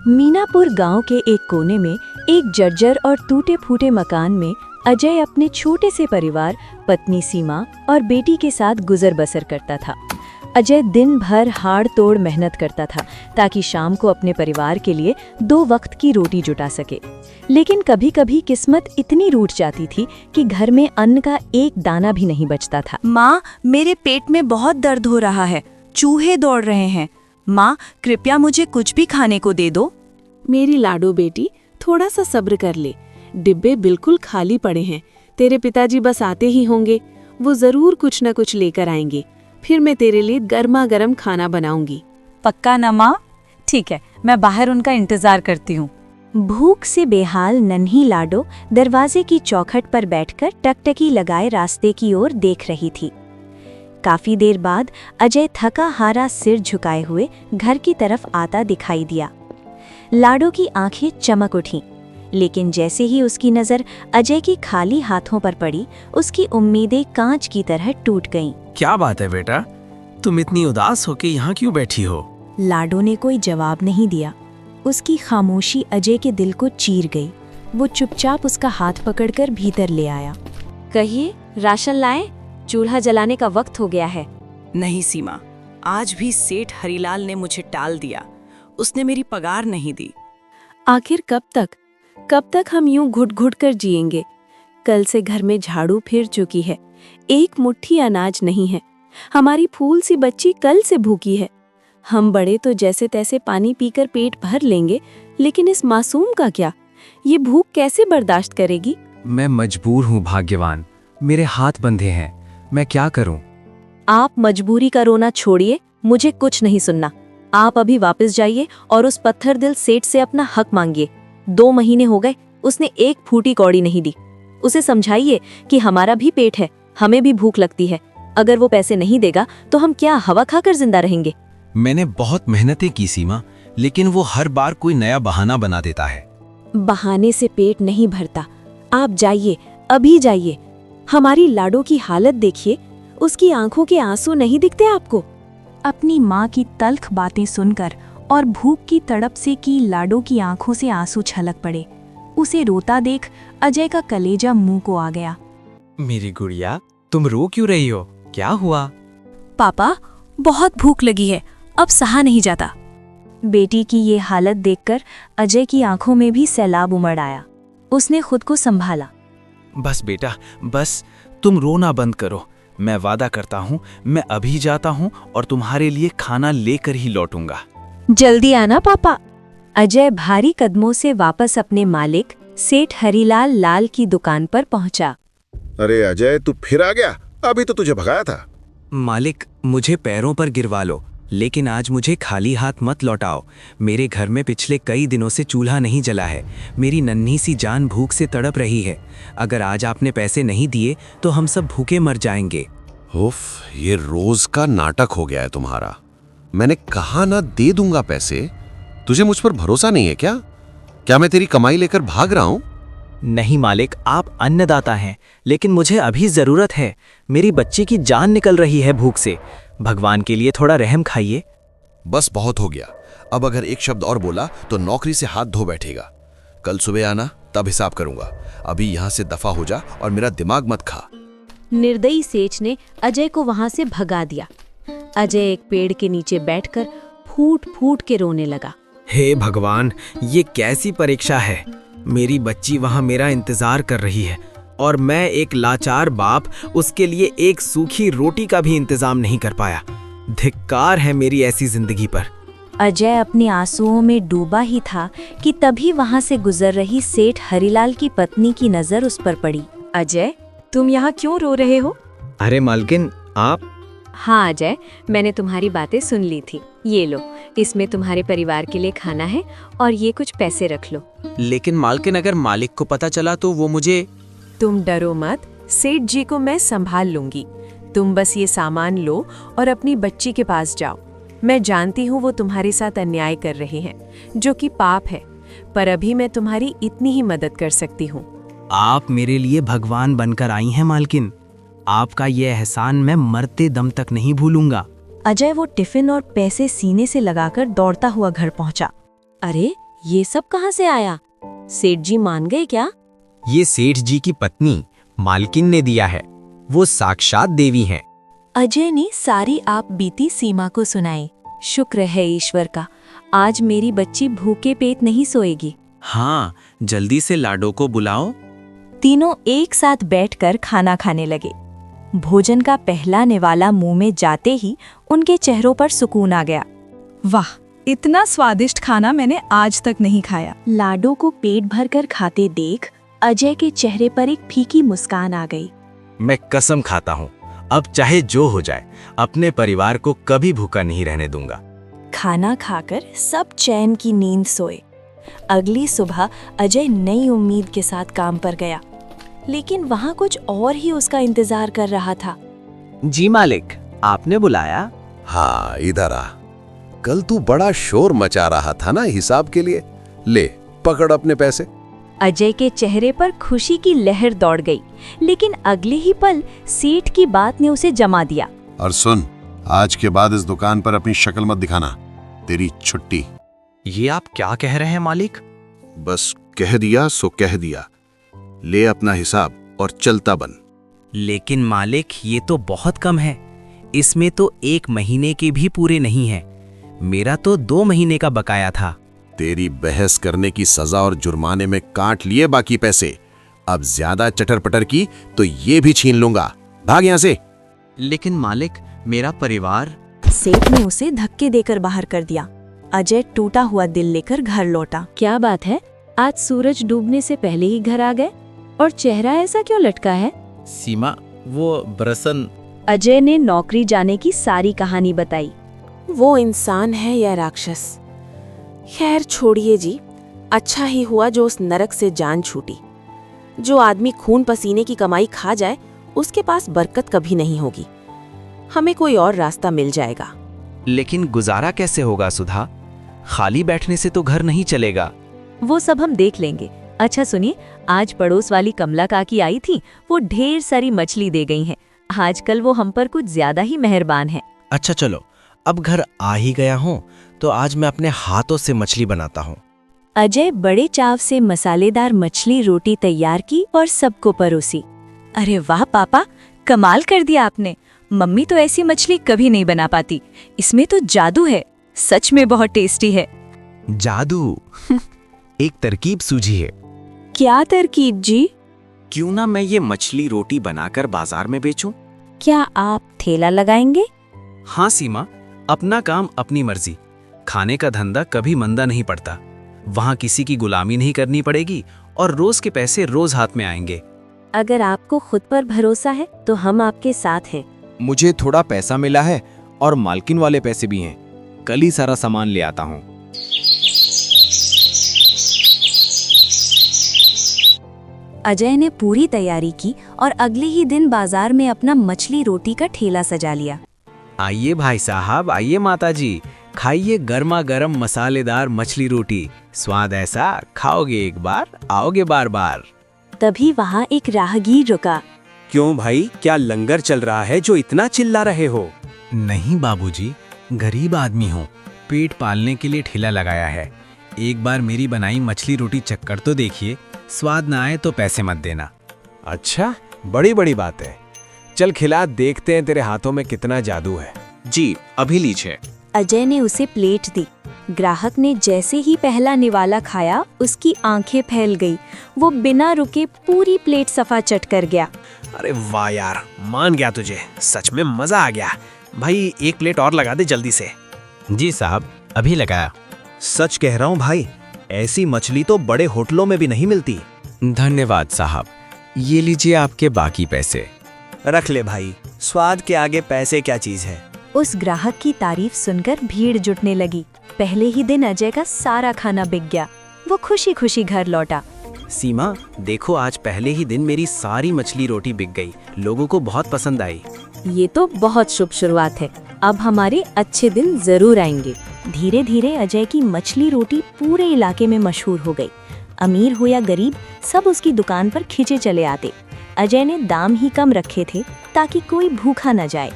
मीनापुर गांव के एक कोने में एक जर्जर और टूटे फूटे मकान में अजय अपने छोटे से परिवार, पत्नी सीमा और बेटी के साथ गुजर बसर करता था। अजय दिन भर हाड़ तोड़ मेहनत करता था ताकि शाम को अपने परिवार के लिए 2 वक्त की रोटी जुटा सके। लेकिन कभी कभी किस्मत इतनी रूठ जाती थी कि घर में अन्न का एक दाना भी नहीं बचता था। माँ, मेरे पेट में बहुत दर्द हो रहा है, चूहे दौड़ रहे हैं। माँ, कृपया मुझे कुछ भी खाने को दे दो। मेरी लाडो बेटी, थोड़ा सा सब्र कर ले। डिब्बे बिल्कुल खाली पड़े हैं। तेरे पिताजी बस आते ही होंगे, वो जरूर कुछ न कुछ लेकर आएंगे। फिर मैं तेरे लिए गर्मा गर्म खाना बनाऊंगी। पक्का ना माँ? ठीक है, मैं बाहर उनका इंतजार करती हूँ। भूख से बेहाल नन्ही लाडो दरवाजे की चौखट पर बैठकर टकटकी लगाए रास्ते की ओर देख रही थी। काफी देर बाद अजय थका हारा सिर झुकाए हुए घर की तरफ आता दिखाई दिया। लाडो की आंखें चमक उठीं, लेकिन जैसे ही उसकी नजर अजय की खाली हाथों पर पड़ी, उसकी उम्मीदें कांच की तरह टूट गईं। क्या बात है बेटा, तुम इतनी उदास होके यहाँ क्यों बैठी हो? लाडो ने कोई जवाब नहीं दिया। उसकी खामोशी अजय के दिल को चीर गई। वो चुपचाप उसका हाथ पकड़कर भीतर ले आया। कहिए, राशन लाएं? चूल्हा जलाने का वक्त हो गया है। नहीं सीमा, आज भी सेठ हरीलाल ने मुझे टाल दिया। उसने मेरी पगार नहीं दी। आखिर कब तक हम यूं घुट घुट कर जिएंगे? कल से घर में झाड़ू फिर चुकी है, एक मुट्ठी अनाज नहीं है। हमारी फूल सी बच्ची कल से भूखी है। हम बड़े तो जैसे तैसे पानी पीकर पेट भर लेंगे, लेकिन इस मासूम का क्या? ये भूख कैसे बर्दाश्त करेगी? मैं मजबूर हूँ भाग्यवान, मेरे हाथ बंधे हैं, मैं क्या करूँ? आप मजबूरी का रोना छोड़िए, मुझे कुछ नहीं सुनना। आप अभी वापस जाइए और उस पत्थर दिल सेठ से अपना हक मांगिए। 2 महीने हो गए, उसने एक फूटी कौड़ी नहीं दी। उसे समझाइए कि हमारा भी पेट है, हमें भी भूख लगती है। अगर वो पैसे नहीं देगा तो हम क्या हवा खाकर जिंदा रहेंगे? मैंने बहुत मेहनतें की सीमा, लेकिन वो हर बार कोई नया बहाना बना देता है। बहाने से पेट नहीं भरता। आप जाइए, अभी जाइए। हमारी लाडो की हालत देखिए, उसकी आंखों के आंसू नहीं दिखते आपको? अपनी माँ की तल्ख बातें सुनकर और भूख की तड़प से की लाडो की आंखों से आंसू छलक पड़े। उसे रोता देख अजय का कलेजा मुंह को आ गया। मेरी गुड़िया, तुम रो क्यों रही हो? क्या हुआ? पापा, बहुत भूख लगी है, अब सहा नहीं जाता। बेटी की ये हालत देखकर अजय की आंखों में भी सैलाब उमड़ आया। उसने खुद को संभाला। बस बेटा, बस तुम रोना बंद करो। मैं वादा करता हूँ, मैं अभी जाता हूँ और तुम्हारे लिए खाना लेकर ही लौटूंगा। जल्दी आना पापा। अजय भारी कदमों से वापस अपने मालिक सेठ हरीलाल लाल की दुकान पर पहुंचा। अरे अजय, तू फिर आ गया? अभी तो तुझे भगाया था। मालिक, मुझे पैरों पर गिरवा लो, लेकिन आज मुझे खाली हाथ मत लौटाओ। मेरे घर में पिछले कई दिनों से चूल्हा नहीं जला है। मेरी नन्ही सी जान भूख से तड़प रही है। अगर आज आपने पैसे नहीं दिए तो हम सब भूखे मर जाएंगे। उफ, ये रोज का नाटक हो गया है तुम्हारा। मैंने कहा ना, दे दूंगा पैसे। तुझे मुझ पर भरोसा नहीं है क्या? क्या मैं तेरी कमाई लेकर भाग रहा हूं? नहीं मालिक, आप अन्नदाता हैं, लेकिन मुझे अभी जरूरत है। मेरी बच्ची की जान निकल रही है भूख से। भगवान के लिए थोड़ा रहम खाइए। बस बहुत हो गया। अब अगर एक शब्द और बोला तो नौकरी से हाथ धो बैठेगा। कल सुबह आना, तब हिसाब करूंगा। अभी यहां से दफा हो जा और मेरा दिमाग मत खा। निर्दयी सेठ ने अजय को वहां से भगा दिया। अजय एक पेड़ के नीचे बैठकर फूट फूट के रोने लगा। हे भगवान, ये कैसी परीक्षा है। मेरी बच्ची वहाँ मेरा इंतजार कर रही है और मैं एक लाचार बाप उसके लिए एक सूखी रोटी का भी इंतजाम नहीं कर पाया। धिक्कार है मेरी ऐसी जिंदगी पर। अजय अपने आंसुओं में डूबा ही था कि तभी वहां से गुजर रही सेठ हरीलाल की पत्नी की नजर उस पर पड़ी। अजय, तुम यहाँ क्यों रो रहे हो? अरे मालकिन, आप? हाँ अजय, मैंने तुम्हारी बातें सुन ली थी। ये लो, इसमें तुम्हारे परिवार के लिए खाना है और ये कुछ पैसे रख लो। लेकिन मालकिन, अगर मालिक को पता चला तो वो मुझे... तुम डरो मत, सेठ जी को मैं संभाल लूंगी। तुम बस ये सामान लो और अपनी बच्ची के पास जाओ। मैं जानती हूँ वो तुम्हारे साथ अन्याय कर रहे हैं, जो कि पाप है, पर अभी मैं तुम्हारी इतनी ही मदद कर सकती हूँ। आप मेरे लिए भगवान बनकर आई हैं मालकिन। आपका ये एहसान मैं मरते दम तक नहीं भूलूंगा। अजय वो टिफिन और पैसे सीने से लगाकर दौड़ता हुआ घर पहुंचा। अरे ये सब कहाँ से आया? सेठ जी मान गए क्या? ये सेठ जी की पत्नी मालकिन ने दिया है। वो साक्षात देवी हैं। अजय ने सारी आप बीती सीमा को सुनाई। शुक्र है ईश्वर का, आज मेरी बच्ची भूखे पेट नहीं सोएगी। हाँ, जल्दी से लाडो को बुलाओ। तीनों एक साथ बैठकर खाना खाने लगे। भोजन का पहला निवाला मुंह में जाते ही उनके चेहरों पर सुकून आ गया। वाह, इतना स्वादिष्ट खाना मैंने आज तक नहीं खाया। लाडो को पेट भरकर खाते देख अजय के चेहरे पर एक फीकी मुस्कान आ गई। मैं कसम खाता हूँ, अब चाहे जो हो जाए अपने परिवार को कभी भूखा नहीं रहने दूंगा। खाना खाकर सब चैन की नींद सोए। अगली सुबह अजय नई उम्मीद के साथ काम पर गया, लेकिन वहाँ कुछ और ही उसका इंतजार कर रहा था। जी मालिक, आपने बुलाया? हाँ, इधर आ। कल तू बड़ा शोर मचा रहा था ना हिसाब के लिए। ले, पकड़ अपने पैसे। अजय के चेहरे पर खुशी की लहर दौड़ गई, लेकिन अगले ही पल सेठ की बात ने उसे जमा दिया। और सुन, आज के बाद इस दुकान पर अपनी शक्ल मत दिखाना। तेरी छुट्टी। ये आप क्या कह रहे हैं मालिक? बस कह दिया सो कह दिया। ले अपना हिसाब और चलता बन। लेकिन मालिक, ये तो बहुत कम है। इसमें तो 1 महीने के भी पूरे नहीं है। मेरा तो 2 महीने का बकाया था। तेरी बहस करने की सजा और जुर्माने में काट लिए बाकी पैसे। अब ज्यादा चटर पटर की तो ये भी छीन लूंगा। भाग यहाँ से। लेकिन मालिक, मेरा परिवार। सेठ ने उसे धक्के देकर बाहर कर दिया। अजय टूटा हुआ दिल लेकर घर लौटा। क्या बात है, आज सूरज डूबने से पहले ही घर आ गए? और चेहरा ऐसा क्यों लटका है? सीमा, वो बरसन। अजय ने नौकरी जाने की सारी कहानी बताई। वो इंसान है या राक्षस? खैर छोड़िए जी, अच्छा ही हुआ जो उस नरक से जान छूटी। जो आदमी खून पसीने की कमाई खा जाए, उसके पास बरकत कभी नहीं होगी। हमें कोई और रास्ता मिल जाएगा। लेकिन गुजारा कैसे होगा सुधा? खाली बैठने से तो घर नहीं चलेगा। वो सब हम देख लेंगे। अच्छा सुनिए, आज पड़ोस वाली कमला काकी आई थी। वो ढेर सारी मछली दे गई हैं। आजकल वो हम पर कुछ ज्यादा ही मेहरबान है। अच्छा चलो, अब घर आ ही गया हूँ तो आज मैं अपने हाथों से मछली बनाता हूँ। अजय बड़े चाव से मसालेदार मछली रोटी तैयार की और सबको परोसी। अरे वाह पापा, कमाल कर दिया आपने। मम्मी तो ऐसी मछली कभी नहीं बना पाती। इसमें तो जादू है। सच में बहुत टेस्टी है। जादू? एक तरकीब सूझी है। क्या तरकीब जी? क्यों ना मैं ये मछली रोटी बनाकर बाजार में बेचूं? क्या आप ठेला लगाएंगे? हाँ सीमा, अपना काम अपनी मर्जी। खाने का धंधा कभी मंदा नहीं पड़ता। वहाँ किसी की गुलामी नहीं करनी पड़ेगी और रोज के पैसे रोज हाथ में आएंगे। अगर आपको खुद पर भरोसा है तो हम आपके साथ हैं। मुझे थोड़ा पैसा मिला है और मालकिन वाले पैसे भी हैं। कल ही सारा सामान ले आता हूँ। अजय ने पूरी तैयारी की और अगले ही दिन बाजार में अपना मछली रोटी का ठेला सजा लिया। आइए भाई साहब, आइए माता जी, खाइए गर्मा गर्म मसालेदार मछली रोटी। स्वाद ऐसा, खाओगे एक बार आओगे बार बार। तभी वहाँ एक राहगीर रुका। क्यों भाई, क्या लंगर चल रहा है जो इतना चिल्ला रहे हो? नहीं बाबूजी, गरीब आदमी हूँ, पेट पालने के लिए ठेला लगाया है। एक बार मेरी बनाई मछली रोटी चक्कर तो देखिए, स्वाद ना आए तो पैसे मत देना। अच्छा, बड़ी बड़ी बात है। चल खिला, देखते हैं तेरे हाथों में कितना जादू है। जी, अभी लीजिए। अजय ने उसे प्लेट दी। ग्राहक ने जैसे ही पहला निवाला खाया, उसकी आंखें फैल गई। वो बिना रुके पूरी प्लेट सफा चट कर गया। अरे वाह यार, मान गया तुझे, सच में मजा आ गया। भाई 1 प्लेट और लगा दे जल्दी से। जी साहब, अभी लगाया। सच कह रहा हूँ भाई, ऐसी मछली तो बड़े होटलों में भी नहीं मिलती। धन्यवाद साहब, ये लीजिए आपके बाकी पैसे। रख ले भाई, स्वाद के आगे पैसे क्या चीज है। उस ग्राहक की तारीफ सुनकर भीड़ जुटने लगी। पहले ही दिन अजय का सारा खाना बिक गया। वो खुशी खुशी घर लौटा। सीमा, देखो आज पहले ही दिन मेरी सारी मछली रोटी बिक गई। लोगों को बहुत पसंद आई। ये तो बहुत शुभ शुरुआत है। अब हमारे अच्छे दिन जरूर आएंगे। धीरे धीरे अजय की मछली रोटी पूरे इलाके में मशहूर हो गई। अमीर हो या गरीब, सब उसकी दुकान पर खिंचे चले आते। अजय ने दाम ही कम रखे थे ताकि कोई भूखा न जाए।